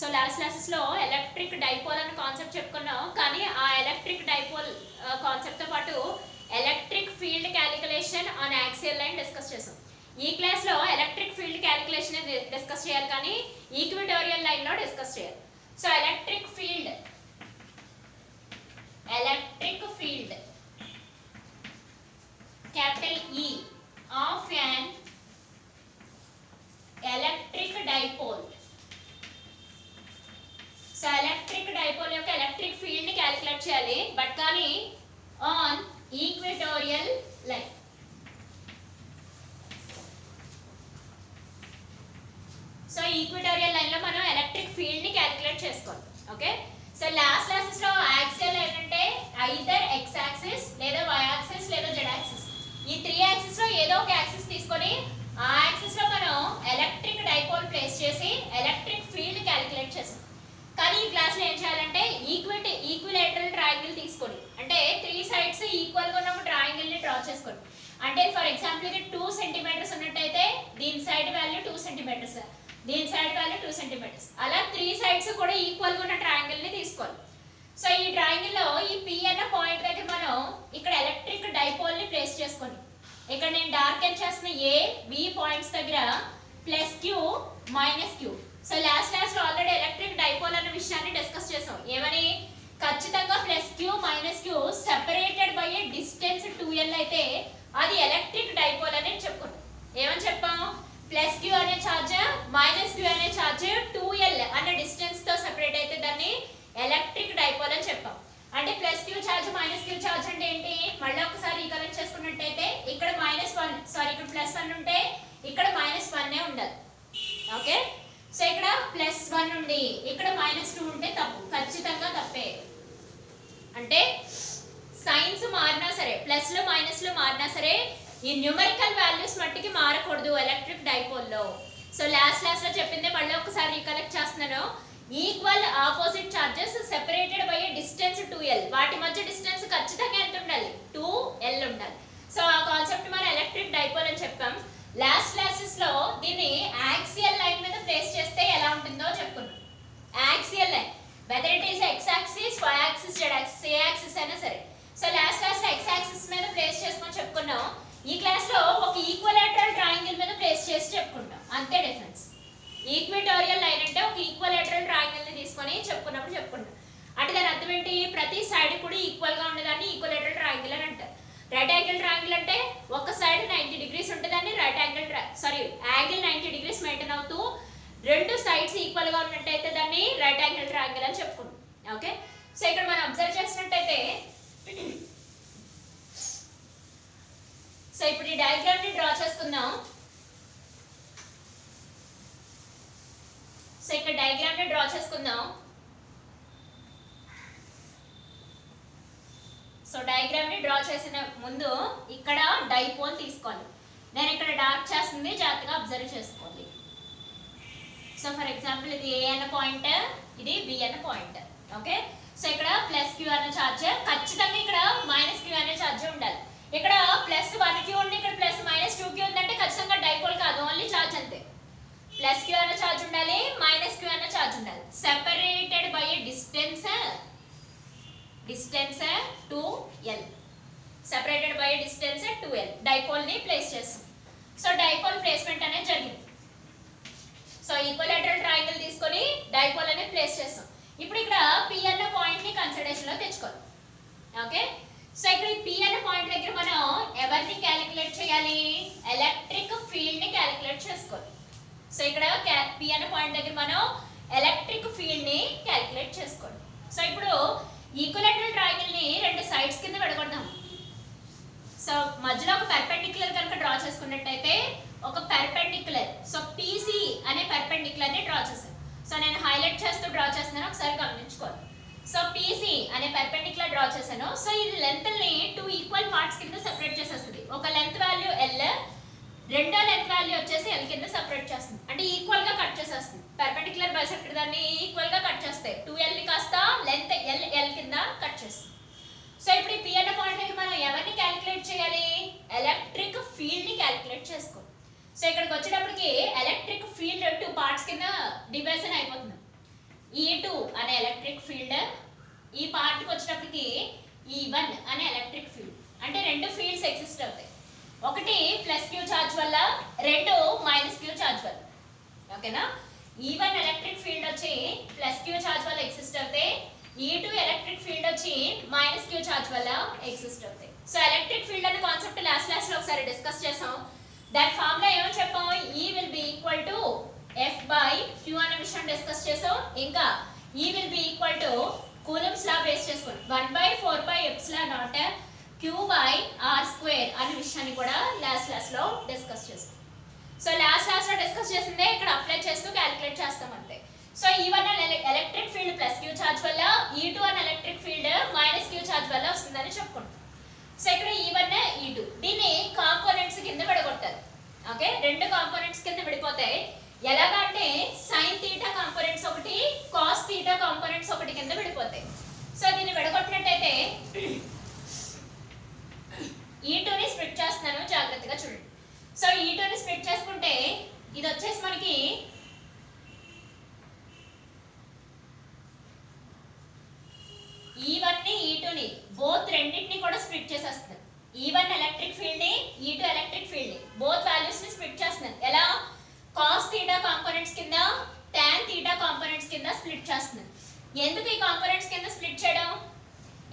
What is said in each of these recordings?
So last క్లాసెస్లో electric dipole అనే concept చెప్పుకున్నాం, కానీ ఆ ఎలక్ట్రిక్ డైపోల్ కాన్సెప్ట్తో పాటు electric field calculation on axial line discuss చేసాం. ఈ క్లాస్లో ఎలక్ట్రిక్ ఫీల్డ్ క్యాలిక్యులేషన్ డిస్కస్ చేయాలి, కానీ ఈక్విటోరియల్ లైన్లో డిస్కస్ చేయాలి. So electric field capital E of an electric dipole. So electric dipole యొక్క ఎలక్ట్రిక్ ఫీల్డ్ ని క్యాలిక్యులేట్ చేయాలి, బట్ కానీ on equatorial line. So equatorial line లో మనం ఎలక్ట్రిక్ ఫీల్డ్ ని క్యాలిక్యులేట్ చేసుకోవాలి. ఓకే, సో లాస్ట్ క్లాసెస్ లో యాక్సియల్ లైన్ అంటే ఐదర్ ఎక్స్ యాక్సిస్ లేదా వై యాక్సిస్ లేదా జెడ్ యాక్సిస్, ఈ 3 యాక్సిస్ లో ఏదో ఒక యాక్సిస్ తీసుకొని ఆ యాక్సిస్ లో మనం ఎలక్ట్రిక్ డైపోల్ ప్లేస్ చేసి ఎలక్ట్రిక్ ఫీల్డ్ క్యాలిక్యులేట్ చేస్తాం. కానీ ఈ క్లాస్ లో ఏం చేయాలంటే ఈక్విలేటరల్ ట్రయాంగిల్ తీసుకొని, అంటే 3 సైడ్స్ ఈక్వల్ గా ఉన్న ఒక ట్రయాంగిల్ ని డ్రా చేసుకోండి. అంటే ఫర్ ఎగ్జాంపుల్ ఇది 2 సెంటీమీటర్స్ ఉన్నట్టయితే దీని సైడ్ వాల్యూ 2 సెంటీమీటర్స్, దీని సైడ్ వాల్యూ 2 సెంటీమీటర్స్, అలా 3 సైడ్స్ కూడా ఈక్వల్ గా ఉన్న ట్రయాంగిల్ ని తీసుకోవాలి. సో ఈ ట్రయాంగిల్ లో ఈ P అన్న పాయింట్ దగ్గర మనం ఇక్కడ ఎలక్ట్రిక్ డైపోల్ ని ప్లేస్ చేసుకొని, ఇక్కడ నేను డార్కెన్ చేసిన A B పాయింట్స్ దగ్గర plus Q minus Q. So last class లో ఆల్రెడీ ఎలక్ట్రిక్ డైపోల్ అనే విషయాన్ని డిస్కస్ చేసాం. ఏమని, ఖచ్చితంగా plus Q minus Q separated by a distance 2L అయితే అది ఎలక్ట్రిక్ డైపోల్ అని చెప్పుకున్నాం. ఏమని చెప్పాం, ప్లస్ Q అనే ఛార్జ్ మైనస్ Q అనే ఛార్జ్ 2L అనే డిస్టెన్స్ తో సెపరేట్ అయితే దాన్ని ఎలక్ట్రిక్ డైపోల్ అని చెప్పాం. అంటే plus Q charge minus Q charge అంటే ఏంటి, మళ్ళీ ఒకసారి రీకలెక్ట్ చేసుకున్నట్టయితే ఇక్కడ ఇక్కడ ప్లస్ 1 ఉంటే ఇక్కడ -1 ఉండాలి. ఓకే, సో ఇక్కడ +1 ఉండి ఇక్కడ -2 ఉంటే తప్పు, ఖచ్చితంగా తప్పే. అంటే సైన్స్ మారినా సరే, ప్లస్ లో మైనస్ లో మారినా సరే ఈ న్యూమరికల్ వాల్యూస్ మట్టికి మారకూడదు ఎలక్ట్రిక్ డైపోల్ లో. సో లాస్ట్ క్లాస్ లో చెప్పింది మళ్ళీ ఒకసారి రీకలెక్ట్ చేస్తున్నాను. Equal opposite charges separated by a distance 2L, వాటి మధ్య డిస్టెన్స్ ఖచ్చితంగా ఎంత ఉండాలి, 2L ఉండాలి. సో ఆ కాన్సెప్ట్ మనం ఎలక్ట్రిక్ డైపోల్ అని చెప్పాం. లాస్ట్ క్లాసెస్ లో దీన్ని యాక్సియల్ లైన్ మీద ప్లేస్ చేస్తే ఎలా ఉంటుందో చెప్పుకున్నాం. Axial line whether it is X axis, Y axis, Z axis, ఏ యాక్సిస్ అయినా సరే. సో లాస్ట్ క్లాస్ లో ఎక్స్ యాక్సిస్ మీద ప్లేస్ చేసుకొని చెప్పుకున్నాం. ఈ క్లాస్ లో ఒక ఈక్విలేటరల్ ట్రయాంగిల్ మీద ప్లేస్ చేసి చెప్పుకుంటాం, అంతే డిఫరెన్స్. ఈక్విటోరియల్ లైన్ అంటే ఒక ఈక్విలేటరల్ ట్రయాంగిల్ ని తీసుకొని చెప్పుకుంటాం. అంటే దాని అర్థం ఏంటి, ప్రతి సైడ్ కూడా ఈక్వల్ గా ఉండేదాన్ని ఈక్విలేటరల్ ట్రయాంగిల్ అని అంటారు. రైట్ యాంగిల్ ట్రయాంగిల్ అంటే ఒక సైడ్ 90 డిగ్రీస్ ఉంటుందని యాంగిల్ 90 డిగ్రీస్ మెయింటైన్ అవుతూ రెండు సైడ్స్ ఈక్వల్ గా ఉన్నట్టయితే దాన్ని రైట్ యాంగిల్ ట్రయాంగిల్ అని చెప్పుకుంటాం. ఓకే, సో ఇక్కడ మనం అబ్జర్వ్ చేసినట్టయితే, సో ఇప్పుడు ఈ డయాగ్రామ్ ని డ్రా చేసుకుందాం. సో ఇక్కడ డయాగ్రామ్ ని డ్రా చేసుకుందాం. సో డయాగ్రామ్ ని డ్రా చేసిన ముందు ఇక్కడ డైపోల్ తీసుకోవాలి. నేను ఇక్కడ డార్క్ చేస్తుంది జాగ్రత్తగా అబ్జర్వ్ చేసుకోవాలి. సో ఫర్ ఎగ్జాంపుల్ ఇది A అన్న పాయింట్, ఇది B అన్న పాయింట్. ఓకే, సో ఇక్కడ ప్లస్ Q అనే ఛార్జ్, ఖచ్చితంగా ఇక్కడ మైనస్ Q అనే ఛార్జ్ ఉండాలి. ఇక్కడ +1Q ఉండి ఇక్కడ +-2Q ఉందంటే ఖచ్చితంగా డైపోల్ కాదు, ఓన్లీ ఛార్జ్ అంతే. ప్లస్ Q అనే ఛార్జ్ ఉండాలి, మైనస్ Q అనే ఛార్జ్ ఉండాలి, separated by a distance 2L, separated by a distance 2L. Dipole ని ప్లేస్ చేస్తాం. సో డైపోల్ ప్లేస్మెంట్ అనేది జరిగింది. సో ఈక్విలేటరల్ ట్రయాంగిల్ తీసుకొని డైపోల్ అనేది ప్లేస్ చేస్తాం. ఇప్పుడు ఇక్కడ P అన్న పాయింట్ ని కన్సిడరేషన్ లో తెచ్చుకోవాలి. ఓకే, సో ఇక్కడ ఈ P అన్న పాయింట్ దగ్గర మనం ఎవరిని క్యాలిక్యులేట్ చేయాలి, ఎలక్ట్రిక్ ఫీల్డ్ ని క్యాలిక్యులేట్ చేసుకోవాలి. సో ఇక్కడ P అన్న పాయింట్ దగ్గర మనం ఎలక్ట్రిక్ ఫీల్డ్ ని క్యాలిక్యులేట్ చేసుకోవాలి. సో ఇప్పుడు ఈక్విలేటరల్ ట్రయాంగిల్ ని రెండు సైడ్స్ కింద విడగొడదాం. సో మధ్యలో ఒక పర్పెండిక్యులర్ కనుక డ్రా చేసుకున్నట్టయితే ఒక పర్పెండిక్యులర్, సో PC అనే పర్పెండిక్యులర్ ని డ్రా చేశాను. సో నేను హైలైట్ చేస్తూ డ్రా చేస్తున్నాను, ఒకసారి గమనించుకోవాలి. సో PC అనే పర్పెండిక్యులర్ డ్రా చేశాను. సో ఇది లెంత్ ని 2 ఈక్వల్ పార్ట్స్ కింద సెపరేట్ చేసేస్తుంది. ఒక లెంత్ వాల్యూ L, రెండో లెంత్ వాల్యూ వచ్చేసి L కింద సెపరేట్ చేస్తుంది, అంటే ఈక్వల్ గా కట్ చేసేస్తుంది. పర్పెండిక్యులర్ బైసెక్టర్ దాన్ని ఈక్వల్ గా కట్ చేస్తాయి. 2L ని కాస్త లెంత్ L కింద కట్ చేస్తుంది. సో ఇప్పుడు ఈ P అనే పాయింట్ దగ్గర మనం ఎవరిని క్యాలిక్యులేట్ చేయాలి, ఎలక్ట్రిక్ ఫీల్డ్ ని క్యాలిక్యులేట్ చేసుకోవాలి. సో ఇక్కడికి వచ్చేటప్పటికి ఎలక్ట్రిక్ ఫీల్డ్ 2 పార్ట్స్ కింద డివిజన్ అయిపోతుంది. E2 అనే ఎలక్ట్రిక్ ఫీల్డ్, ఈ పార్ట్కి వచ్చేటప్పటికి E1 అనే ఎలక్ట్రిక్ ఫీల్డ్. అంటే రెండు ఫీల్డ్స్ ఎగ్జిస్ట్ అవుతాయి, ఒకటి ప్లస్ క్యూ ఛార్జ్ వల్ల, రెండు మైనస్ క్యూ ఛార్జ్ వల్ల. ఓకేనా? E1 ఎలక్ట్రిక్ ఫీల్డ్ వచ్చి ప్లస్ క్యూ ఛార్జ్ వల్ల ఎగ్జిస్ట్ అవుతాయి, E2 ఎలక్ట్రిక్ ఫీల్డ్ వచ్చి మైనస్ క్యూ ఛార్జ్ వల్ల ఎగ్జిస్ట్ అవుతాయి. సో ఎలక్ట్రిక్ ఫీల్డ్ అనే కాన్సెప్ట్ లాస్ట్ క్లాస్ లో ఒకసారి డిస్కస్ చేసాం. దాని ఫార్ములా ఏమని చెప్పాం? E will be equal to F by Q అనే విషయం డిస్కస్ చేసాం. ఇంకా E will be equal to Coulomb's law బేస్ చేసుకొని 1/4πε0 Q by R square అనే విషయాన్ని కూడా లాస్ట్ క్లాస్ లో డిస్కస్ చేసాం. సో లాస్ట్ క్లాస్ లో డిస్కస్ చేసిందే ఇక్కడ అప్లై చేస్తూ క్యాలిక్యులేట్ చేస్తాం అంతే. So E1 electric field plus Q charge వల్ల, E2 అనే electric field minus Q charge వల్ల వస్తుందని చెప్పుకుంటాం. సో ఇక్కడ E1 E2 దీన్ని కాంపోనెంట్స్ కింద విడగొట్టారు. ఓకే, రెండు కాంపోనెంట్స్ కింద విడిపోతాయి. ఎలాగంటే సైన్ థీటా కాంపోనెంట్స్ ఒకటి, కాస్ థీటా కాంపోనెంట్స్ ఒకటి కింద విడిపోతాయి. సో దీన్ని విడగొట్టినట్టయితే E2 ని స్ప్లిట్ చేస్తున్నాను, జాగ్రత్తగా చూడండి. సో E2 ని స్ప్లిట్ చేసుకుంటే ఇది వచ్చేసి మనకి E1 ని E2 ని బోత్ రెండింటిని కూడా స్ప్లిట్ చేసేస్తున్నాను. E1 ఎలక్ట్రిక్ ఫీల్డ్ ని, E2 ఎలక్ట్రిక్ ఫీల్డ్ ని బోత్ వాల్యూస్ ని స్ప్లిట్ చేస్తున్నాను. ఎలా? కాస్ థీటా కాంపోనెంట్స్ కింద, టాన్ థీటా కాంపోనెంట్స్ కింద స్ప్లిట్ చేస్తున్నాను. ఎందుకు ఈ కాంపోనెంట్స్ కింద స్ప్లిట్ చేయడం?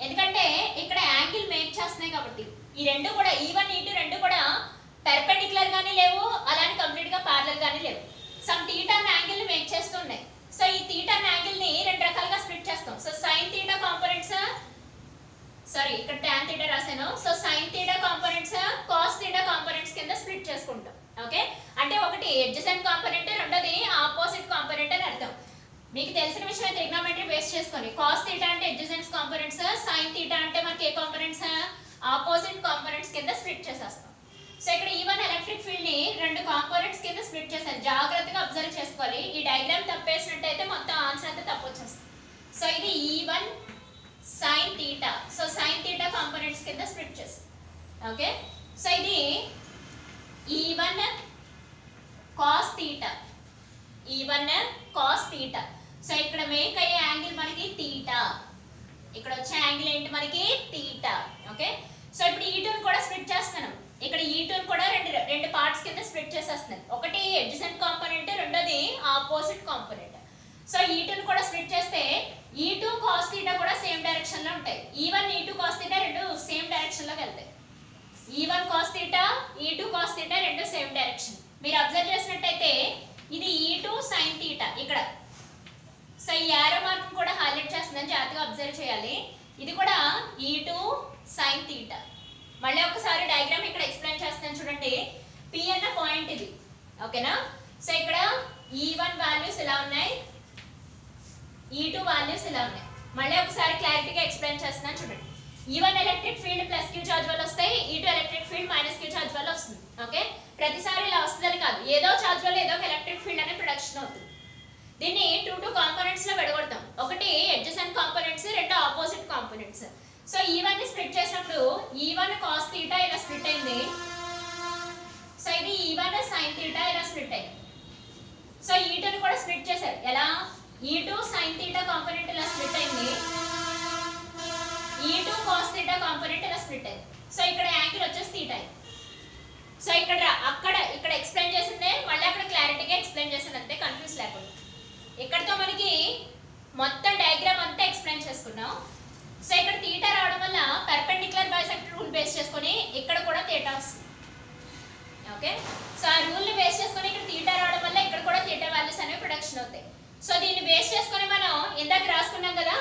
ఎందుకంటే ఇక్కడ యాంగిల్ మేక్ చేస్తున్నాయి కాబట్టి. ఈ రెండు కూడా E1 E2 రెండు కూడా పెర్పెండిక్యులర్ గానీ లేవు, అలానే కంప్లీట్ గా పారలల్ గానీ లేవు. సమ్ థీటా యాంగిల్ ని మేక్ చేస్తున్నాయి. సో ఈ థీటా యాంగిల్ ని రెండు రకాలుగా స్ప్లిట్ చేస్తాం. So sine theta components, sorry ఇక్కడ టాన్ థీటా రాసాను. So sine theta components, cos theta components కింద స్ప్లిట్ చేసుకుంటాం. ఓకే, అంటే ఒకటి అడ్జసెంట్ కాంపోనెంట్, రెండోది ఆపోజిట్ కాంపోనెంట్ అని అర్థం. మీకు తెలిసిన విషయం ట్రిగ్నోమెట్రీ బేస్ చేసుకొని కాస్ థీటా అంటే అడ్జసెంట్ కాంపోనెంట్స్, సైన్ థీటా అంటే మనకి ఏ కాంపోనెంట్స్? ఆపోజిట్ కాంపోనెంట్స్ కింద స్ప్లిట్ చేసేస్తాం. సో ఇక్కడ E1 ఎలక్ట్రిక్ ఫీల్డ్ ని రెండు కాంపోనెంట్స్ కింద స్ప్లిట్ చేశాను. జాగ్రత్తగా అబ్జర్వ్ చేసుకోవాలి. ఈ డయాగ్రామ్ తప్పేసినట్టయితే మొత్తం ఆన్సర్ అంతా తప్పు వచ్చేస్తుంది. సో ఇది E1 sine theta. So sine theta components కింద స్ప్లిట్ చేస్తాం. ఓకే, సో ఇది E1 cos theta, E1 cos theta. So ఇక్కడ మేక్ అయ్యే యాంగిల్ మనకి థీటా, ఇక్కడ వచ్చే యాంగిల్ ఏంటి మనకి? థీటా. ఓకే, సో ఇప్పుడు E2 ని కూడా స్ప్లిట్ చేస్తున్నాను. ఇక్కడ E2 ని కూడా రెండు పార్ట్స్ కింద స్ప్లిట్ చేసేస్తున్నాను. ఒకటి అడ్జసెంట్ కాంపోనెంట్, రెండోది ఆపోజిట్ కాంపోనెంట్. సో E2 ని కూడా స్ప్లిట్ చేస్తే E2 కాస్ థీటా కూడా సేమ్ డైరెక్షన్ లో ఉంటాయి. E1 E2 కాస్ థీటా రెండు సేమ్ డైరెక్షన్ లోకి వెళ్తాయి. E1 cos theta, E2 cos theta రెండు సేమ్ డైరెక్షన్. మీరు అబ్జర్వ్ చేసినట్టయితే ఇది E2 సైన్ థీటా ఇక్కడ. సో ఈ యారో మార్క్ కూడా హైలైట్ చేస్తుందని జాగ్రత్తగా అబ్జర్వ్ చేయాలి. ఇది కూడా E2 సైన్ థీటా. మళ్ళీ ఒకసారి డయాగ్రామ్ ఇక్కడ ఎక్స్ప్లెయిన్ చేస్తాను చూడండి. P అన్న పాయింట్ ఇది. ఓకేనా? సో ఇక్కడ E1 వాల్యూస్ ఇలా ఉన్నాయి, E2 వాల్యూస్ ఇలా ఉన్నాయి. మళ్ళీ ఒకసారి క్లారిటీగా ఎక్స్ప్లెయిన్ చేస్తున్నాను చూడండి. E1 electric field plus Q charge వల్ల వస్తాయి, E2 electric field minus Q charge వల్ల వస్తుంది. ఓకే, ప్రతిసారి ఇలా వస్తుందని కాదు, ఏదో ఛార్జ్ వల్ల ఏదో ఒక ఎలక్ట్రిక్ ఫీల్డ్ అనేది ప్రొడక్షన్ అవుతుంది. దీన్ని టూ కాంపోనెంట్స్ లో విడగొడతాం. ఒకటి అడ్జసెంట్ కాంపోనెంట్స్, రెండు ఆపోజిట్ కాంపోనెంట్స్. సో E1 ని స్ప్లిట్ చేసినప్పుడు E1 కాస్ థీటా ఇలా స్ప్లిట్ అయింది. సో ఇది E1 సైన్ థీటా ఇలా స్ప్లిట్ అయింది. సో E2 ని కూడా స్ప్లిట్ చేశారు. ఎలా? E2 సైన్ థీటా కాంపోనెంట్ ఇలా స్ప్లిట్ అయింది, E2 కాస్ థీటా కాంపోనెంట్ ఇలా స్ప్లిట్ అయింది. సో ఇక్కడ యాంగిల్ వచ్చేసి థీటా. సో ఇక్కడ ఎక్స్ప్లెయిన్ చేసిందే మళ్ళీ అక్కడ క్లారిటీగా ఎక్స్ప్లెయిన్ చేసాను అంతే, కన్ఫ్యూజ్ లేకుండా. ఇక్కడతో మనకి మొత్తం డయాగ్రామ్ అంతా ఎక్స్ప్లెయిన్ చేసుకున్నాం. సో ఇక్కడ థీటా రావడం వల్ల పర్పెండిక్యులర్ బైసెక్టర్ రూల్ బేస్ చేసుకొని ఇక్కడ కూడా థీటా వస్తుంది. ఓకే, సో ఆ రూల్ ని బేస్ చేసుకొని ఇక్కడ థీటా రావడం వల్ల ఇక్కడ కూడా థీటా వాల్యూస్ అనేవి ప్రొడక్షన్ అవుతాయి. సో దీన్ని బేస్ చేసుకొని మనం ఇందాక రాసుకున్నాం కదా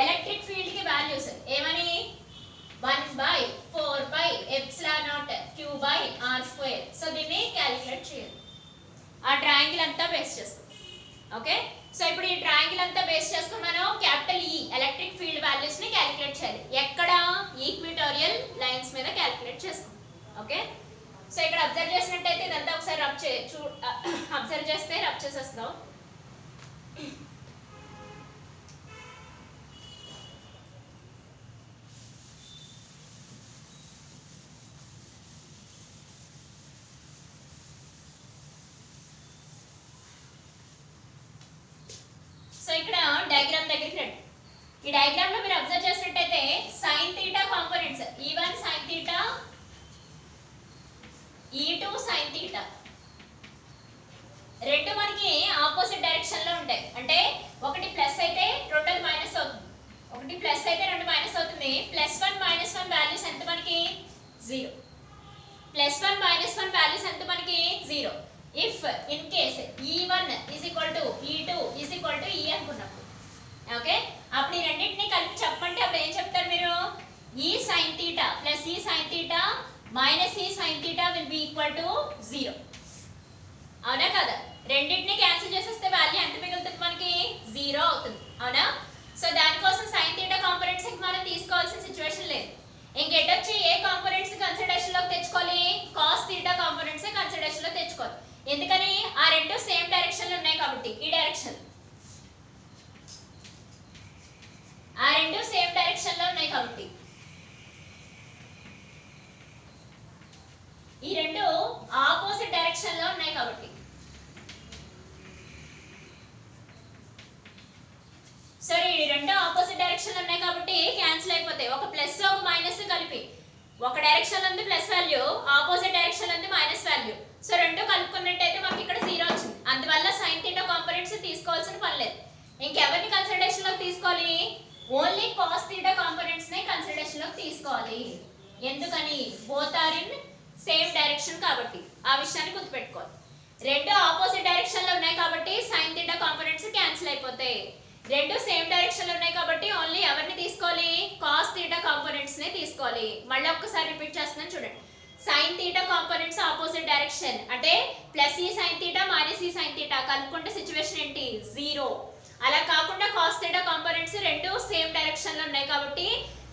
ఎలక్ట్రిక్ ఫీల్డ్ కి వాల్యూస్ ఏమని? 1/4πε0 Q/R². సో దీన్ని క్యాలిక్యులేట్ చేయాలి. ఆ ట్రయాంగిల్ అంతా బేస్ చేసుకుని. ఓకే, సో ఇప్పుడు ఈ ట్రయాంగిల్ అంతా బేస్ చేసుకుని మనం capital E electric field values ని క్యాలిక్యులేట్ చేయాలి. ఎక్కడ? ఈక్విటోరియల్ లైన్స్ మీద క్యాలిక్యులేట్ చేసుకుంటాం. ఓకే, సో ఇక్కడ అబ్జర్వ్ చేసినట్టయితే ఇదంతా ఒకసారి అబ్జర్వ్ చేస్తే రబ్ చేసేస్తాం. సో ఇక్కడ డయాగ్రామ్ దగ్గరికి రండి. ఈ డయాగ్రామ్ లో మీరు అబ్జర్వ్ చేసినట్టయితే sine theta components E1 sine theta, E2 sine theta రెండు మనకి ఆపోజిట్ డైరెక్షన్ లో ఉంటాయి. అంటే ఒకటి ప్లస్ అయితే రెండోది మైనస్ అవుతుంది, ఒకటి ప్లస్ అయితే రెండు మైనస్ అవుతుంది. +1 -1 వాల్యూస్ ఎంత మనకి 0. +1 -1 వాల్యూస్ ఎంత మనకి 0. If in case E1 E2 E అనుకున్నప్పుడు ఓకే, అప్పుడు ఈ రెండింటిని కలిపి చెప్పంటే అప్పుడు ఏం చెప్తారు మీరు? E sin theta plus E sin theta minus E sin theta will be equal to 0. అవునా కదా? రెండింటిని క్యాన్సిల్ చేసేస్తే వాల్యూ ఎంత మిగులుతుంది మనకి? 0 అవుతుంది. అవునా? సో దానికోసం sin theta కాంపోనెంట్స్ మనం తీసుకోవాల్సిన సిచువేషన్ లేదు. ఇంకెటొచ్చి ఏ కాంపోనెంట్స్ కన్సిడరేషన్ లోకి తెచ్చుకోవాలి? cos theta కాంపోనెంట్స్ కన్సిడరేషన్ లో తెచ్చుకోవాలి. ఎందుకని? ఆ రెండు సేమ్ డైరెక్షన్ లో ఉన్నాయి కాబట్టి. ఈ డైరెక్షన్ ఆ రెండు సేమ్ డైరెక్షన్ లో ఉన్నాయి కాబట్టి, ఈ రెండు ఆపోజిట్ డైరెక్షన్ లో ఉన్నాయి కాబట్టి. సరే, ఈ రెండు ఆపోజిట్ డైరెక్షన్ లో ఉన్నాయి కాబట్టి క్యాన్సిల్ అయిపోతాయి. ఒక ప్లస్ ఒక మైనస్ కలిపి ఒక డైరెక్షన్ లో ఉంది ప్లస్ వాల్యూ, ఆపోజిట్ డైరెక్షన్ లో ఉంది మైనస్ వాల్యూ. సో రెండు కలుపుకున్నట్టయితే మనకి ఇక్కడ 0 వచ్చింది. అందువల్ల సైన్ థీటా కాంపోనెంట్స్ తీసుకోవాల్సిన పని లేదు. ఇంకెవరిని కన్సిడరేషన్ లోకి తీసుకోవాలి? ఓన్లీ కాస్ థీటా కాంపోనెంట్స్ నే కన్సిడరేషన్ లోకి తీసుకోవాలి. ఎందుకని? Both are in same direction కాబట్టి. ఆ విషయాన్ని గుర్తుపెట్టుకోవాలి. రెండు ఆపోజిట్ డైరెక్షన్ లో ఉన్నాయి కాబట్టి సైన్ థీటా కాంపోనెంట్స్ క్యాన్సిల్ అయిపోతాయి. రెండు సేమ్ డైరెక్షన్ లో ఉన్నాయి కాబట్టి ఓన్లీ ఎవరిని తీసుకోవాలి? కాస్ థీటా కాంపోనెంట్స్ నే తీసుకోవాలి. మళ్ళీ ఒక్కసారి రిపీట్ చేస్తున్నాను చూడండి. Sine theta components opposite direction అంటే ప్లస్ ఈ సైన్ థీటా మైనస్ ఈ సైన్ థీటా కలుపుకుంటే సిచువేషన్ ఏంటి? 0. అలా కాకుండా cos theta కాంపోనెంట్స్ రెండు సేమ్ డైరెక్షన్ లో ఉన్నాయి కాబట్టి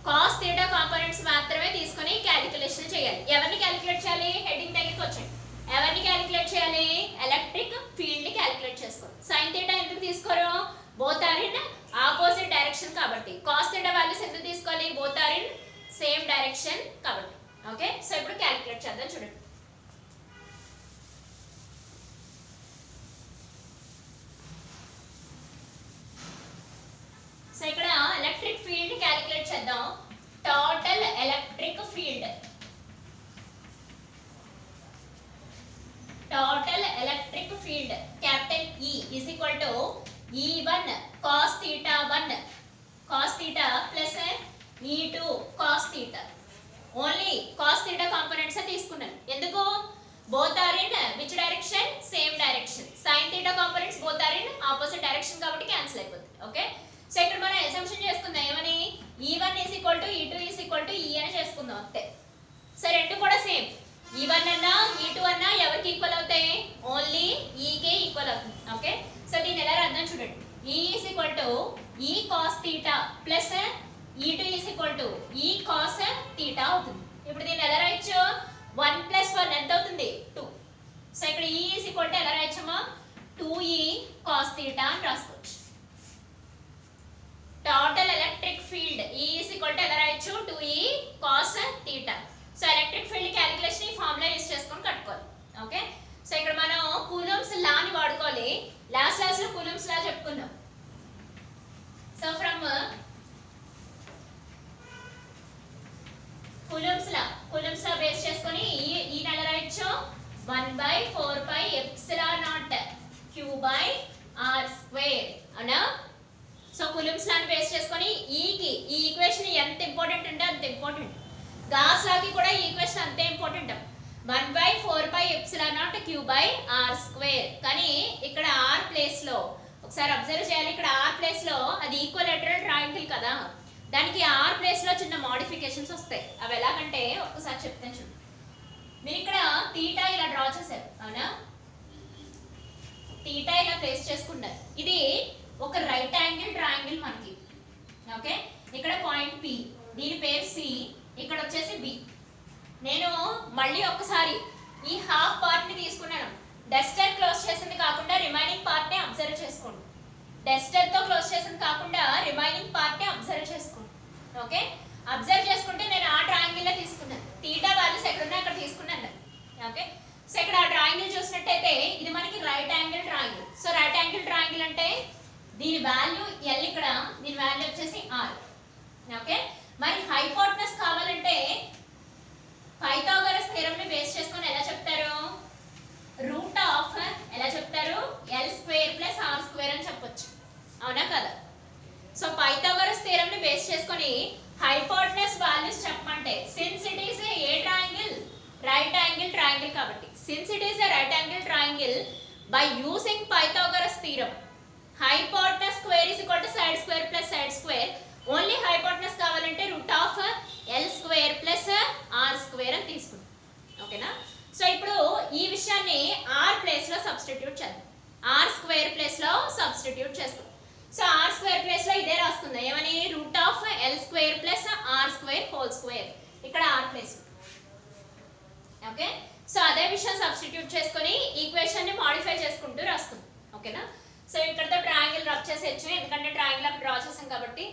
cos theta కాంపోనెంట్స్ మాత్రమే తీసుకొని క్యాలిక్యులేషన్ చేయాలి. ఎవరిని క్యాలిక్యులేట్ చేయాలి? హెడ్డింగ్ దగ్గరికి వచ్చండి. ఎవరిని క్యాలిక్యులేట్ చేయాలి? ఎలక్ట్రిక్ ఫీల్డ్ ని క్యాలిక్యులేట్ చేసుకోవాలి. sin theta ఎందుకు తీసుకోరు? Both are in opposite direction కాబట్టి. cos theta వాల్యూస్ ఎందుకు తీసుకోవాలి? Both are in same direction కాబట్టి. ఓకే, సో ఇప్పుడు క్యాలిక్యులేట్ చేద్దాం చూడండి. సో ఇక్కడ ఎలక్ట్రిక్ ఫీల్డ్ క్యాలిక్యులేట్ చేద్దాం. Total electric field, total electric field capital E is equal to E1 cos theta 1 cos theta plus E2 cos theta. Only cos theta components తీసుకున్నాను. ఎందుకు? Both are in which direction? Same direction. sin theta components both are in opposite direction కాబట్టి cancel అయిపోతుంది. Okay, so ఇక్కడ మనం assumption చేసుకుందాం. ఏమని? E1 E2 E అని చేసుకుందాం అంతే. సో రెండు కూడా సేమ్. E1 అన్నా E2 అన్నా ఎవరికి ఈక్వల్ అవుతాయి? ఓన్లీ E కే ఈక్వల్ అవుతుంది. ఓకే, సో దీన్ని ఎలా రాద్దాం చూడండి. E E cos theta plus E2 E cos theta అవుతుంది. ఇప్పుడు దీన్ని ఎలా రాయొచ్చు? 1 + 1 ఎంత అవుతుంది? 2. సో ఇక్కడ E ఎలా రాయొచ్చమ్మా? 2E cos theta అని రాసుకోవచ్చు. టోటల్ ఎలక్ట్రిక్ ఫీల్డ్ E ఎలా రాయొచ్చు? 2E cos theta. So electric field calculation ఈ ఫార్ములా యూస్ చేసుకొని కట్టుకోవాలి. ఓకే, సో ఇక్కడ మనం కూలమ్స్ లా ని వాడుకోవాలి. లాస్ట్ క్లాస్ లో కూలమ్స్ లా చెప్పుకున్నాం. సో ఫ్రమ్ కూలమ్స్ లా బేస్ చేసుకొని ఈ నెల రాయొచ్చు 1/4πε0 Q/r² అవునా? సో కూలమ్స్ లాని బేస్ చేసుకొని ఈ ఈక్వేషన్ ఎంత ఇంపార్టెంట్ అంటే అంత ఇంపార్టెంట్. గాస్ లాకి కూడా ఈ ఈక్వేషన్ అంతే ఇంపార్టెంట్. 1/4πε0 Q/r². కానీ ఇక్కడ r ప్లేస్ లో ఒకసారి అబ్జర్వ్ చేయాలి. ఇక్కడ r ప్లేస్ లో అది ఈక్వలేటరల్ ట్రయాంగిల్ కదా, దానికి r ప్లేస్ లో చిన్న మోడిఫికేషన్స్ వస్తాయి. అవి ఎలాగంటే ఒక్కసారి చెప్తాను చూడండి. మీరు ఇక్కడ తీటా ఇలా డ్రా చేశారు అవునా? తీటా ఇలా ప్లేస్ చేసుకున్నారు. ఇది ఒక రైట్ యాంగిల్ ట్రయాంగిల్ మనకి. ఓకే, ఇక్కడ పాయింట్ P, దీని పేరు C, ఇక్కడ వచ్చేసి B. నేను మళ్ళీ ఒకసారి ఈ హాఫ్ పార్ట్ ని తీసుకున్నాను. డస్టర్ క్లోజ్ చేసింది కాకుండా రిమైనింగ్ పార్ట్ ని అబ్జర్వ్ చేసుకోండి. డస్టర్ తో క్లోజ్ చేసింది కాకుండా రిమైనింగ్ పార్ట్ ని అబ్జర్వ్ చేసుకోండి. ఓకే, అబ్జర్వ్ చేసుకుంటే నేను ఆ ట్రయాంగిల్ లో తీసుకున్నాను. తీటా వాల్యూస్ ఎక్కడున్నా అక్కడ తీసుకున్నాను. ఓకే, సో ఇక్కడ ఆ ట్రయాంగిల్ చూసినట్టయితే ఇది మనకి right angle triangle. So right angle triangle అంటే దీని వాల్యూ L ఇక్కడ, దీని వాల్యూ వచ్చేసి R. ఓకే, మరి హైపోటెనస్ కావాలంటే పైథాగరస్ థియరమ్ ని బేస్ చేసుకొని ఎలా చెప్తారు? రూట్ ఆఫ్ ఎలా చెప్తారు? L² + R² అని చెప్పొచ్చు, అవునా కదా? సో పైథాగరస్ థియరమ్ ని బేస్ చేసుకొని హైపోటెనస్ వాల్యూస్ చెప్పమంటే, since it is a triangle, right angle triangle కాబట్టి, since it is a right angle triangle, by using Pythagoras theorem hypotenuse square is equal to side square plus side square. Only hypotenuse కావాలంటే route of L² plus R² అని తీసుకుంటాం. ఓకేనా? So ఇప్పుడు ఈ విషయాన్ని R place లో substitute చేద్దాం. R² place లో సబ్స్టిట్యూట్ చేస్తాం. సో R² ప్లేస్ లో ఇదే రాసుకుందాం, ఏమని? Route of L² plus R² whole square, ఇక్కడ R ప్లేస్. ఓకే, సో అదే విషయం సబ్స్టిట్యూట్ చేసుకొని ఈక్వేషన్ ని మాడిఫై చేసుకుంటూ రాసుకుందాం. ఓకేనా? సో ఇక్కడతో ట్రయాంగిల్ రబ్ చేసేయచ్చు, ఎందుకంటే ట్రయాంగిల్ అప్పుడు డ్రా చేసాం కాబట్టి.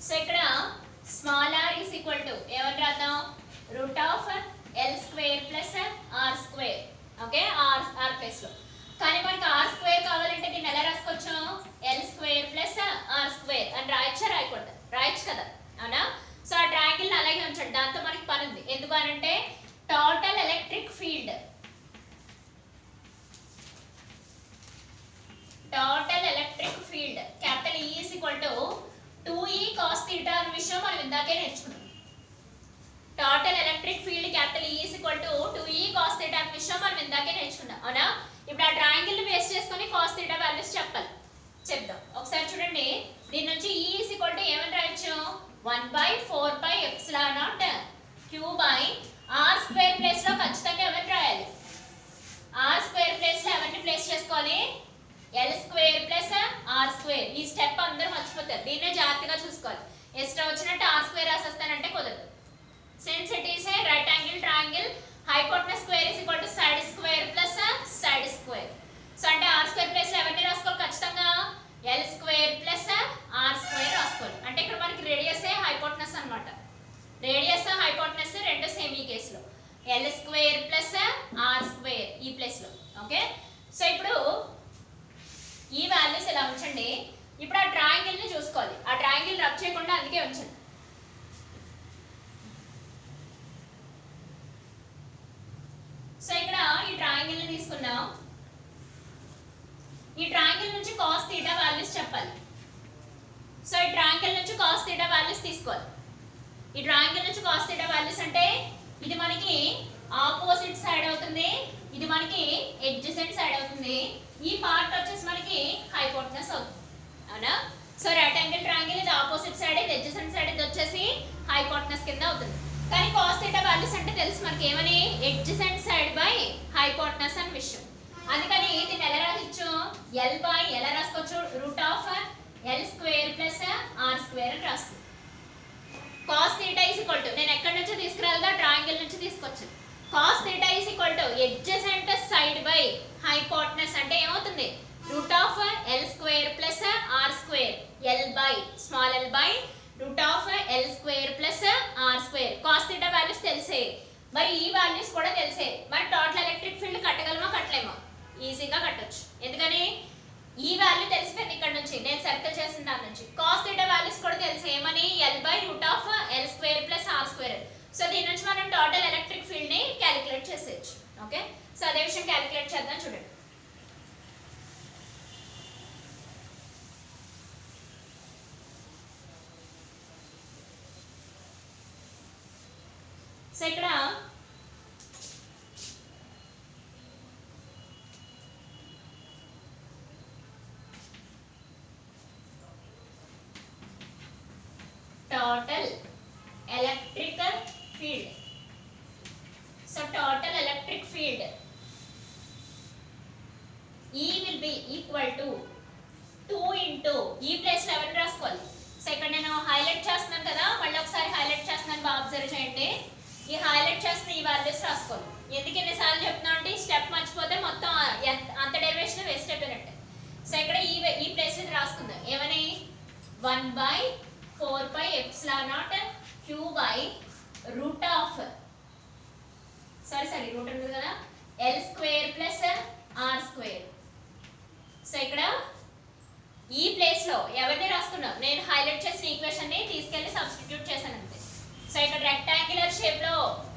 సో ఇక్కడ small r is equal to ఏమని రాద్దాం? Route of L² plus R². Okay, R place లో. కానీ మనకి R² కావాలంటే దీన్ని ఎలా రాసుకోవచ్చు? L² ప్లస్ R² అని రాయొచ్చా? రాయకూడదు? రాయొచ్చు కదా, అవునా? సో ఆ ట్రయాంగిల్ అలాగే ఉంచండి, దాంతో మనకి పని ఉంది. ఎందుకు అనంటే total electric field, total electric field capital E is equal to 2E cos theta అనే విషయం మనం ఇందాకే నేర్చుకున్నాం. Total electric field capital E is equal to 2E cos theta అనే విషయం మనం ఇందాకే నేర్చుకున్నాం, అవునా? ఇప్పుడు ఆ ట్రయాంగిల్ ని బేస్ చేసుకొని cos theta వాల్యూస్ చెప్పాలి. చెప్దాం ఒకసారి చూడండి. దీని నుంచి E ఈజ్ ఈక్వల్ టు ఏమని రాయొచ్చు? 1/4πε0 q బై R² ప్లేస్ లో ఖచ్చితంగా ఎవరిని రాయాలి? R² ప్లేస్ లో ఎవరిని ప్లేస్ చేసుకోవాలి? L² plus R². ఈ స్టెప్ అందరూ మర్చిపోతారు, దీన్నే జాగ్రత్తగా చూసుకోవాలి. ఎక్స్ట్రా వచ్చినట్టు R² రాసేస్తానంటే కుదరదు. Since it is a right angle triangle, hypotenuse square is equal to side square plus side square. So అంటే R² ప్లేస్ లో ఎవరిని రాసుకోవాలి? ఖచ్చితంగా L² ప్లస్ R² రాసుకోవాలి. అంటే ఇక్కడ మనకి రేడియస్ హైపోటెనస్ అన్నమాట. రేడియస్ హైపోటెనస్ రెండు సేమ్ ఈ కేసులో, L² ప్లస్ R² ఈ ప్లేస్ లో. ఓకే, సో ఇప్పుడు ఈ వాల్యూస్ ఇలా ఉంచండి. ఇప్పుడు ఆ ట్రయాంగిల్ ని చూసుకోవాలి, ఆ ట్రయాంగిల్ రబ్ చేయకుండా అందుకే ఉంచండి. సో ఇక్కడ ఈ ట్రయాంగిల్ ని తీసుకున్నాం. ఈ ట్రయాంగిల్ నుంచి cos θ వాల్యూస్ చెప్పాలి. సో ఈ ట్రయాంగిల్ నుంచి cos θ వాల్యూస్ తీసుకోవాలి. ఈ ట్రయాంగిల్ నుంచి cos θ వాల్యూస్ అంటే ఇది మనకి ఆపోజిట్ సైడ్ అవుతుంది, ఇది మనకి ఎడ్జసెంట్ సైడ్ అవుతుంది, ఈ పార్ట్ వచ్చేసి మనకి హైపోటెనస్ అవుతుంది, అవునా? సో రైట్ యాంగిల్ ట్రయాంగిల్ ఇది ఆపోజిట్ సైడ్, ఇది ఎడ్జసెంట్ సైడ్, ఇది వచ్చేసి హైపోటెనస్ కింద అవుతుంది. కానీ cos θ వాల్యూస్ అంటే తెలుసు మనకి, ఏమని? ఎడ్జసెంట్ సైడ్ బై హైపోటెనస్ అని విషయం. అందుకని దీన్ని ఎలా రాయొచ్చు? L బై ఎలా రాసుకోవచ్చు? Route of L² plus R² అని రాస్తుంది. cos θ ఈజ్ ఈక్వల్ టు, నేను ఎక్కడి నుంచో తీసుకురాలేదా? ట్రయాంగిల్ నుంచి తీసుకొచ్చాను. cos θ is equal to adjacent side by hypotenuse అంటే ఏమవుతుంది? Root of L² plus R². L by small l by root of L² plus R². cos θ values తెలిసే, మరి ఈ వాల్యూస్ కూడా తెలిసే. మరి టోటల్ ఎలక్ట్రిక్ ఫీల్డ్ కట్టగలమా? కట్టలేమా? ఈజీగా కట్టొచ్చు. ఎందుకని? ఈ వాల్యూ తెలిసిపోయింది ఇక్కడ నుంచి, నేను సర్కిల్ చేసిన దాని నుంచి. cos θ వాల్యూస్ కూడా తెలిసే, ఏమని? L by root of L² plus R². So దీని నుంచి మనం టోటల్ ఎలక్ట్రిక్ ఫీల్డ్ ని క్యాలిక్యులేట్ చేసేయచ్చు. ఓకే, సో అదే విషయం క్యాలిక్యులేట్ చేద్దాం. చూడండి, సో ఇక్కడ total electrical field. So total electric field E will be equal to 2 into ఈ ప్లేస్ లో ఎవరిని రాసుకోవాలి? సో ఇక్కడ నేను హైలైట్ చేస్తున్నాను కదా, మళ్ళీ ఒకసారి హైలైట్ చేస్తున్నాను, బాగా అబ్జర్వ్ చేయండి. ఈ హైలైట్ చేస్తున్న ఈ వాల్యూస్ రాసుకోవాలి. ఎందుకు ఎన్నిసార్లు చెప్తున్నా అంటే ఈ స్టెప్ మర్చిపోతే మొత్తం అంత డెరివేషన్ వేస్ట్ అయిపోయినట్టే. సో ఇక్కడ ఈ ప్లేస్ మీద రాసుకుందాం. ఏమని 1/4πε0 q/రూట్ ఆఫ్ సారీ రూట్ ఉంది కదా L² + R². సో ఇక్కడ ఈ ప్లేస్ లో ఎవరిని రాసుకున్నాం, నేను హైలైట్ చేసిన ఈక్వేషన్ ని తీసుకెళ్లి సబ్స్టిట్యూట్ చేశాను అంతే. సో ఇక్కడ రెక్టాంగులర్ షేప్ లో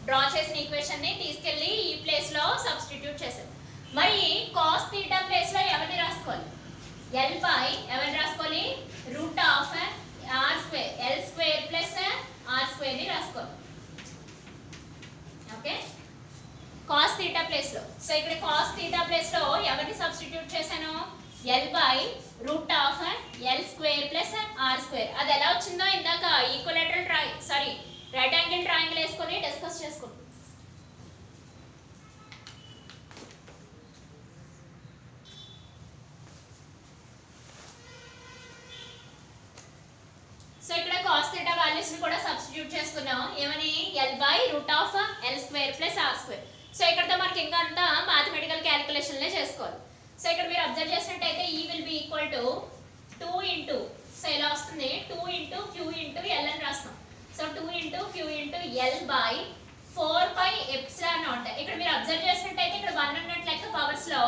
డ్రా చేసిన ఈక్వేషన్ ని తీసుకెళ్లి ఈ ప్లేస్ లో సబ్స్టిట్యూట్ చేశాను. మరి cos θ ప్లేస్ లో ఎవరిని రాసుకోవాలి, ఎవరిని రాసుకోవాలి, root of R² L² + R² ని రాసుకోవాలి. ఓకే, cos θ ప్లేస్ లో. సో ఇక్కడ cos θ ప్లేస్ లో ఎవరిని సబ్స్టిట్యూట్ చేశాను, L/√L² + R². అది ఎలా వచ్చిందో ఇందాక ఈక్విలేటరల్ రైట్ యాంగిల్ ట్రయాంగిల్ వేసుకొని డిస్కస్ చేసుకుంటాం. సో ఇక్కడ cos θ వాల్యూస్ ని కూడా సబ్స్టిట్యూట్ చేసుకున్నాం. ఏమని L/√L² + R². సో ఇక్కడతో మనకి ఇంకా అంతా మ్యాథమెటికల్ క్యాలిక్యులేషన్లే చేసుకోవాలి. సో ఇక్కడ మీరు అబ్జర్వ్ చేసినట్టయితే E will be equal to 2 into, so ఇలా వస్తుంది 2 into Q into L అని రాస్తాం. So 2 into Q into L/4πε0. ఇక్కడ మీరు అబ్జర్వ్ చేసినట్టయితే ఇక్కడ 1 అన్నట్టు లెక్క పవర్స్ లో.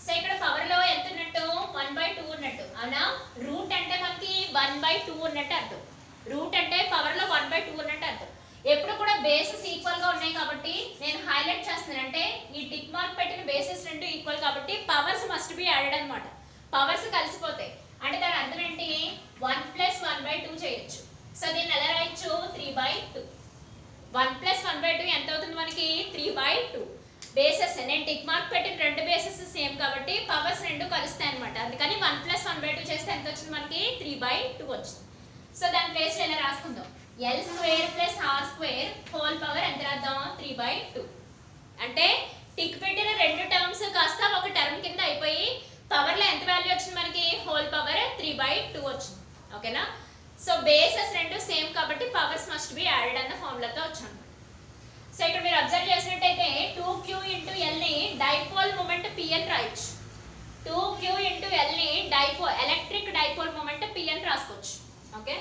సో ఇక్కడ పవర్ లో ఎంత ఉన్నట్టు 1/2 ఉన్నట్టు, అవునా. రూట్ అంటే మనకి 1/2 ఉన్నట్టు అర్థం. రూట్ అంటే పవర్ లో 1/2 ఉన్నట్టు అర్థం. ఎప్పుడు కూడా బేసెస్ ఈక్వల్ గా ఉన్నాయి కాబట్టి నేను హైలైట్ చేస్తున్నాను, అంటే ఈ టిక్ మార్క్ పెట్టిన బేసెస్ రెండు ఈక్వల్ కాబట్టి పవర్స్ మస్ట్ బి యాడెడ్ అన్నమాట. పవర్స్ కలిసిపోతాయి అంటే దాని అర్థం ఏంటి, 1 + 1/2 చేయొచ్చు. సో దీన్ని ఎలా రాయొచ్చు, 3/2. 1 + 1/2 ఎంత అవుతుంది మనకి, 3/2. బేసెస్ నేను టిక్ మార్క్ పెట్టిన రెండు బేసెస్ సేమ్ కాబట్టి పవర్స్ రెండు కలుస్తాయి అన్నమాట. అందుకని 1 + 1/2 చేస్తే ఎంత వచ్చింది మనకి, 3/2 వచ్చింది. సో దాని ప్లేస్ లో ఎలా రాసుకుందాం, L² + R² హోల్ పవర్ ఎంత రాద్దాం, 3/2. అంటే టిక్ పెట్టిన రెండు టర్మ్స్ కాస్త ఒక టర్మ్ కింద అయిపోయి పవర్ లో ఎంత వాల్యూ వచ్చింది మనకి, హోల్ పవర్ 3/2 వచ్చింది. ఓకేనా. సో బేసెస్ రెండు సేమ్ కాబట్టి పవర్స్ మస్ట్ బి యాడెడ్ అన్న ఫార్ములాతో వచ్చాను. సో ఇక్కడ మీరు అబ్జర్వ్ చేసినట్టయితే 2Q into L ని డైపోల్ మూమెంట్ P అని రాయొచ్చు. 2Q into L ని ఎలక్ట్రిక్ డైపోల్ మూమెంట్ P అని రాసుకోవచ్చు. ఓకే,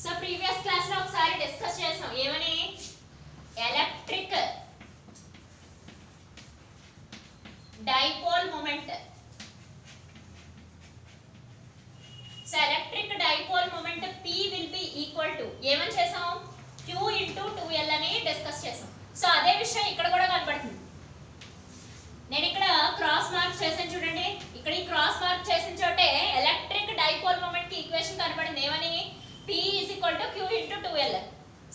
సో ప్రీవియస్ క్లాస్ లో ఒకసారి డిస్కస్ చేసాం. ఏమని, electric dipole moment. So electric dipole moment P will be equal to ఏమని చేసాం, Q into 2L అని డిస్కస్ చేసాం. సో అదే విషయం ఇక్కడ కూడా కనబడుతుంది. నేను ఇక్కడ క్రాస్ మార్క్ చేసాను చూడండి, ఇక్కడ ఈ క్రాస్ మార్క్ చేసిన చోటే ఎలక్ట్రిక్ డైపోల్ మూమెంట్ కి ఈక్వేషన్ కనబడింది. ఏమని, P is equal to Q into 2L.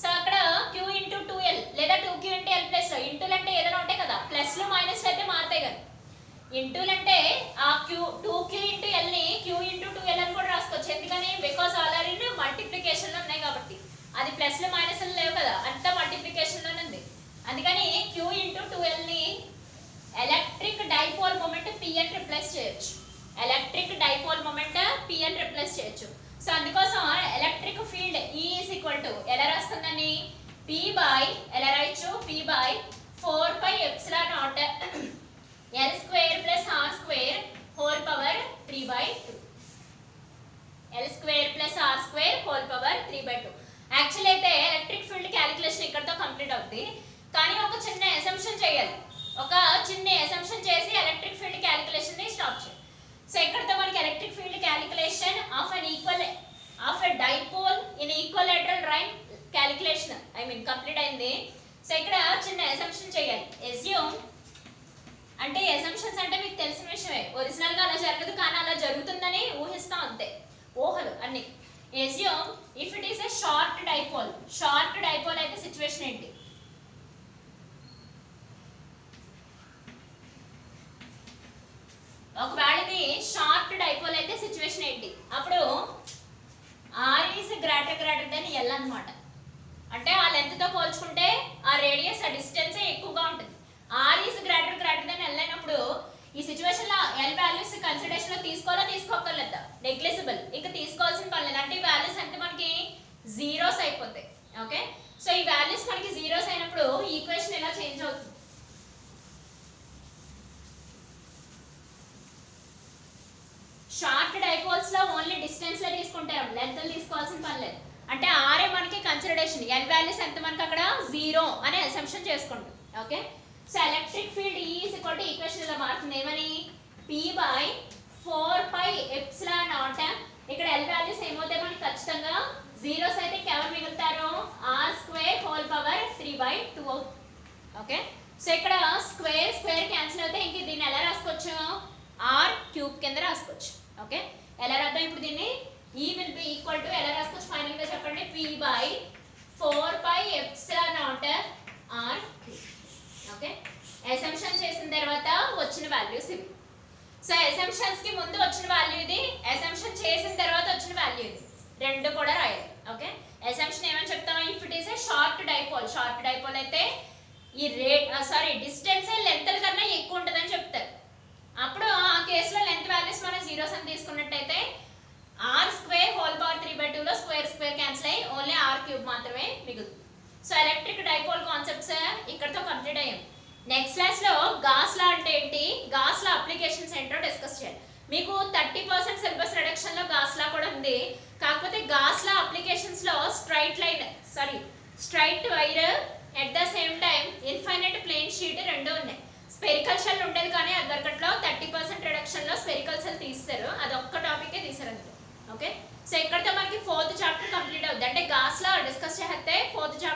So అక్కడ Q into 2L లేదా 2Q into L ప్లస్ లో, ఇంటూలు అంటే ఏదైనా ఉంటాయి కదా, ప్లస్లు మైనస్లు అయితే మారుతాయి కదా. ఇంటూలు అంటే ఆ 2Q into L ని Q into 2L అని కూడా రాసుకోవచ్చు. ఎందుకని, బికాస్ ఆల్రెడీ మల్టిప్లికేషన్ లో ఉన్నాయి కాబట్టి. అది ప్లస్లు మైనస్లు లేవు కదా, అంతా మల్టిప్లికేషన్ లోనే ఉంది. అందుకని Q into 2L ని ఎలక్ట్రిక్ డైపోల్ మూమెంట్ P అని రిప్లేస్ చేయొచ్చు. ఎలక్ట్రిక్ డైపోల్ మూమెంట్ P అని రిప్లేస్ చేయొచ్చు. సో అందుకోసం electric field E is equal to ఎలా రాస్తుందని, ఎలా రాయొచ్చు, P/4πε0 L² + R² whole power 3/2. L² + R² whole power 3/2. Actually అయితే ఎలక్ట్రిక్ ఫీల్డ్ క్యాలిక్యులేషన్ ఇక్కడతో కంప్లీట్ అవుతుంది. కానీ ఒక చిన్న అసంప్షన్ చేయాలి. ఒక చిన్న అసంప్షన్ చేసి ఎలక్ట్రిక్ ఫీల్డ్ క్యాలిక్యులేషన్ ని స్టాప్ చేయాలి. సో ఇక్కడతో మనకి electric field calculation of a dipole in equilateral line calculation complete అయింది. సో ఇక్కడ చిన్న అసంప్షన్ చేయాలి. అస్యూమ్ అంటే అసంప్షన్స్ అంటే మీకు తెలిసిన విషయమే, ఒరిజినల్ గా అలా జరగదు కానీ అలా జరుగుతుందని ఊహిస్తాం అంతే, ఊహలు అన్ని. Assume if it is a short dipole అయితే సిచ్యువేషన్ ఏంటి, ఒకవేళ ఇది షార్ట్ డైపోల్ అయితే సిచ్యువేషన్ ఏంటి, అప్పుడు R is greater than L అన్నమాట. అంటే ఆ లెంత్ తో పోల్చుకుంటే ఆ రేడియస్ ఆ డిస్టెన్స్ ఎక్కువగా ఉంటుంది. R is greater than L అయినప్పుడు ఈ సిచ్యువేషన్ లో ఎల్ వాల్యూస్ కన్సిడరేషన్ లో తీసుకోవాలా తీసుకోకర్లేదా నెగ్లిజిబుల్, ఇక తీసుకోవాల్సిన పని లేదు. అంటే ఈ వాల్యూస్ అంటే మనకి జీరోస్ అయిపోతాయి. ఓకే, సో ఈ వాల్యూస్ మనకి జీరోస్ అయినప్పుడు ఈక్వేషన్ ఎలా చేంజ్ అవుతుంది. షార్ట్ డైపోల్స్ లో ఓన్లీ డిస్టెన్స్ లో తీసుకుంటారు, లెంత్ తీసుకోవాల్సిన పని లేదు. అంటే ఆరే మనకి కన్సిడరేషన్, ఎల్ వాల్యూస్ ఎంత మనకి అక్కడ జీరో అనే అసంప్షన్ చేసుకుంటాం. Okay, so electric field E is equal to equation ఇలా మారుతుంది ఏమని P/4πε0. ఇక్కడ ఎల్ వాల్యూస్ ఏమవుతాయి మనకి ఖచ్చితంగా జీరోస్ అయితే ఇంకెవరు మిగులుతారు r²3/2 అవుతుంది. ఓకే, సో ఇక్కడ స్క్వేర్ స్క్వేర్ క్యాన్సిల్ అవుతే ఇంక దీన్ని ఎలా రాసుకోవచ్చు r³ కింద రాసుకోవచ్చు. ఓకే, ఎలా రాద్దాం ఇప్పుడు దీన్ని E will be equal to ఎలా రాసుకోవచ్చు ఫైనల్ గా చెప్పండి P/4πε0 r³. ఓకే, అసంప్షన్ చేసిన తర్వాత వచ్చిన వాల్యూస్ ఇవి. సో అసంప్షన్స్ కి ముందు వచ్చిన వాల్యూ ఇది, అసంప్షన్ చేసిన తర్వాత వచ్చిన వాల్యూ ఇది, రెండు కూడా రాయాలి. ఓకే, అసంప్షన్ ఏమని చెప్తాం if it is A short dipole, short dipole అయితే ఈ డిస్టెన్స్ లెంత్ కన్నా ఎక్కువ ఉంటుందని చెప్తారు. అప్పుడు ఆ కేసులో లెంత్ వాల్యూస్ మనం జీరోస్ అని తీసుకున్నట్టయితే r²3/2 లో స్క్వేర్ స్క్వేర్ క్యాన్సిల్ అయ్యి ఓన్లీ r³ మాత్రమే మిగులుతుంది. సో ఎలక్ట్రిక్ డైపోల్ కాన్సెప్ట్స్ ఇక్కడతో కంప్లీట్ అయ్యాం. నెక్స్ట్ క్లాస్ లో గాస్ లా అంటే ఏంటి, గాస్ లా అప్లికేషన్స్ ఏంటో డిస్కస్ చేయాలి. మీకు 30% సిలబస్ రిడక్షన్ లో గాస్ లా కూడా ఉంది. కాకపోతే గాస్ లా అప్లికేషన్స్ లో straight wire at the same time infinite plane sheet రెండు ఉన్నాయి. స్పెరికల్ షెల్ ఉండేది కానీ అదొకట్లో 30% రిడక్షన్ లో స్పెరికల్ షెల్ తీస్తారు, అదొక్క టాపికే తీసారు అందులో. ఓకే, సో ఇక్కడతో మనకి 4th చాప్టర్ కంప్లీట్ అవుతుంది. అంటే గాస్ లా డిస్కస్ చేస్తే 4th చాప్టర్